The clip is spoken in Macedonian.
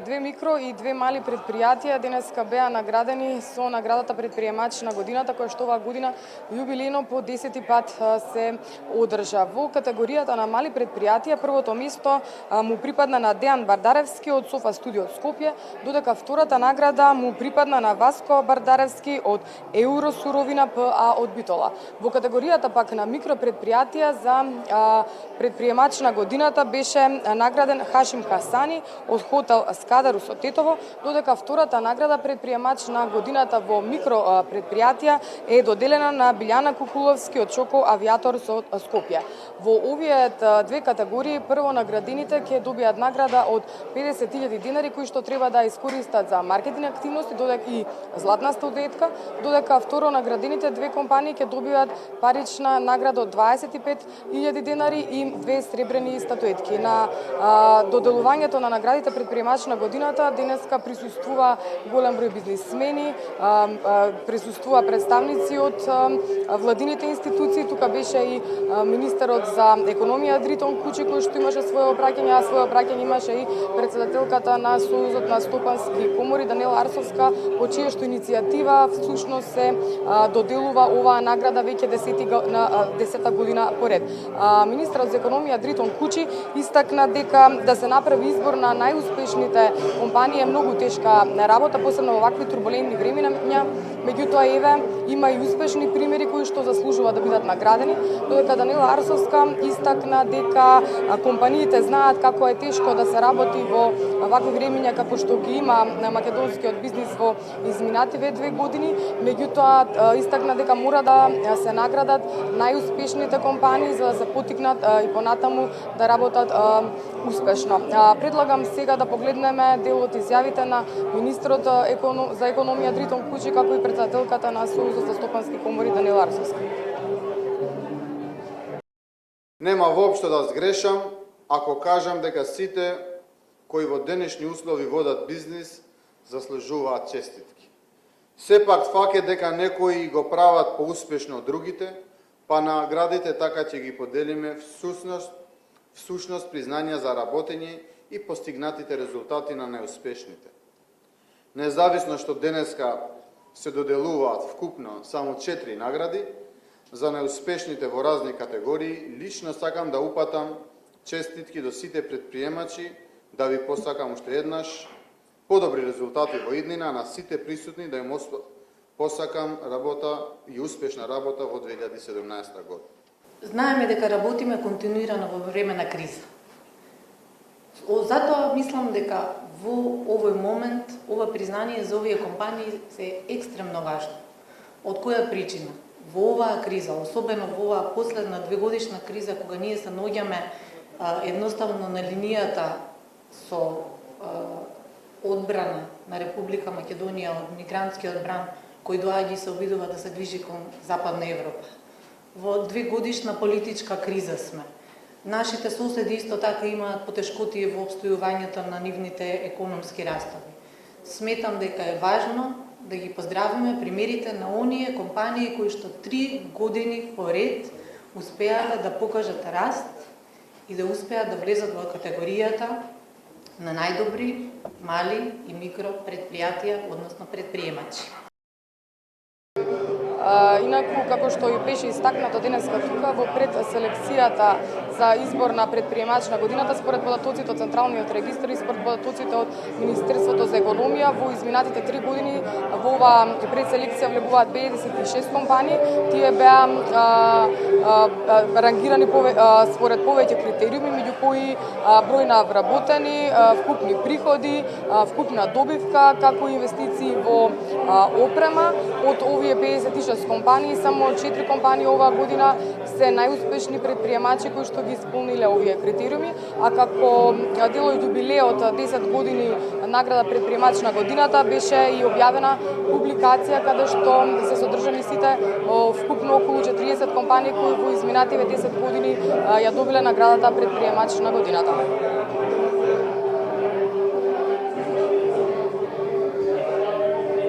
Две микро и две мали предпријатија денеска беа наградени со наградата Предприемач на годината, која што оваа година јубилејно по 10 пат се одржа. Во категоријата на мали предпријатија првото место му припадна на Дејан Бардаревски од Софа студио од Скопје, додека втората награда му припадна на Васко Бардаревски од Евросуровина ПА од Битола. Во категоријата пак на микропредпријатија за Предприемач на годината беше награден Хашим Хасани од Хотел Скадарус од Тетово, додека втората награда Предприемач на годината во микропредпријатија е доделена на Билјана Кукуловски од Чоко Авиатор со Скопје. Во овие две категории прво наградените ќе добијат награда од 50.000 денари кои што треба да искористат за маркетинг активности, додека и златна статуетка, додека второ наградените две компании ќе добијат парична награда од 25.000 денари и две сребрени статуетки. На доделувањето на наградите Предприемач на годината денеска присуствува голем број бизнисмени, присуствува представници од владините институции, тука беше и министерот за економија Дритон Кучи кој што имаше свое опраќање, а свое опраќање имаше и председателката на Сојузот на стопански комори Данела Арсовска, по чија што иницијатива всушност се доделува оваа награда веќе 10-та година поред. Министерот за економија Дритон Кучи истакна дека да се направи избор на најуспешните компании е многу тешка работа, посебно во вакви турбулентни времиња, меѓутоа еве има и успешни примери кои што заслужуваат да бидат наградени, додека Данела Арсовска истакна дека компаниите знаат како е тешко да се работи во вакви времиња како што ги има на македонскиот бизнис во изминативе 2 години, меѓутоа истакна дека мора да се наградат најуспешните компании за да се поттикнат и понатаму да работат успешно. Предлагам сега да погледнеме дел од изјавите на министерот за економија Дритон Кучи, како и председателката на Сојузот за стопански комори Данела Арсовска. Нема воопшто да сгрешам ако кажам дека сите кои во денешни услови водат бизнис заслужуваат честитки. Сепак факт е дека некои го прават поуспешно од другите, па наградите така ќе ги поделиме всушност признања за работење и постигнатите резултати на неуспешните. Независно што денеска се доделуваат вкупно само 4 награди за неуспешните во разни категории, лично сакам да упатам честитки до сите предприемачи, да ви посакам уште еднаш подобри резултати во иднина, на сите присутни да им посакам работа и успешна работа во 2017 година. Знаеме дека работиме континуирано во време на криза. Затоа мислам дека во овој момент ова признание за овие компании се екстремно важно. Од која причина? Во оваа криза, особено во оваа последна 2-годишна криза, кога ние се наоѓаме едноставно на линијата со одбрана на Република Македонија од мигрантскиот бран, кој доаѓа и се обидува да се движи кон Западна Европа. Во 2-годишна политичка криза сме. Нашите соседи исто така имаат потешкотии во обстојувањето на нивните економски растави. Сметам дека е важно да ги поздравиме примерите на оние компании кои што 3 години поред успеале да покажат раст и да успеат да влезат во категоријата на најдобри мали и микро предпријатија, односно предприемачи. Инаку, како што и беше истакнато денеска тука, во предселекцијата за избор на Предприемач на годината, според податоците од Централниот регистар и според податоците од Министерството за економија, во изминатите 3 години во оваа предселекција влегуваат 56 компании. Тие беа рангирани според повеќе критериуми, меѓу кои број на вработени, вкупни приходи, вкупна добивка, како и инвестиции во опрема. Од овие 56 компании, само 4 компании оваа година се најуспешни предприемачи кои што ги исполниле овие критериуми, а како дел од јубилеот 10 години награда Предприемач на годината беше и објавена публикација каде што се содржани сите вкупно околу 40 компании кои во изминативе 10 години ја добиле наградата Предприемач на годината.